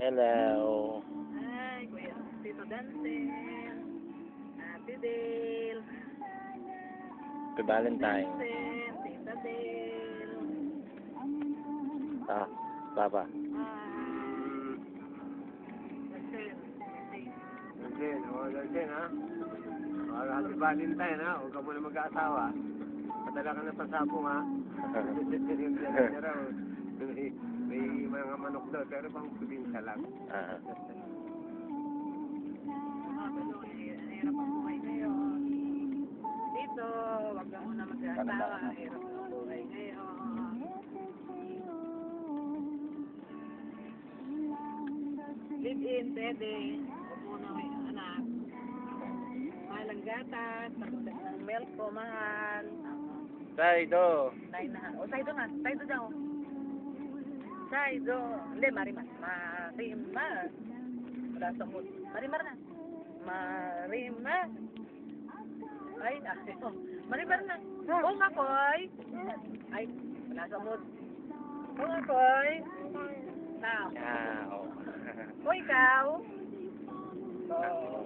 Hello. Hi, Kuya Tito Dancing. Ate Dale. Happy Valentine. Dancing, Tita Dale. Ah, Papa. Dancing. Dancing, Dancing ha? Happy Valentine ha? Huwag ka muna mag-aasawa. Padala ka na pasabong ha? May mga manok daw, pero pang probinsya lang. Hirap ang buhay ngayon. Dito, wag ka muna mag-asawa. Hirap ang buhay ngayon. Live in, pwede. Huwag muna may anak. Mahal ang gatas. Pagkulit ng milk ko, mahal. Saido. O, Saido nga. Saido daw. Saido. Hindi, Marimar. Marimar. Wala sa mood. Marimar na. Marimar. Ay, Marimar na. Oo nga, Koy. Ay, wala sa mood. Oo nga, Koy. Ikaw. Ciao. O, ikaw. Oo.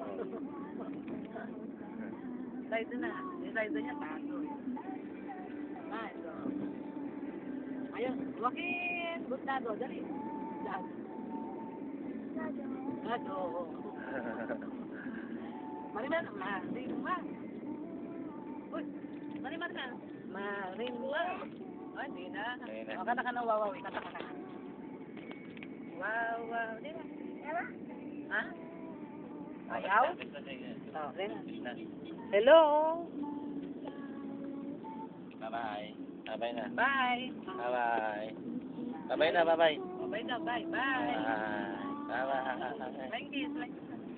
Saido na. Yung Saido niya, taso. Saido. Ayun, Joaquin. Gustado, dali. Gustado. Marimar na. Marimar. Uy, Marimar na. Marimar. Ay, di na. O, kata ka na, wawaw. Kata ka na. Wow, di na. Ha? Ayaw? Okay na. Hello? Bye-bye. Bye-bye na. Bye. Bye-bye. Bye-bye na, bye-bye. Bye na, bye. Bye. Bye. Bye-bye. Like this, like this.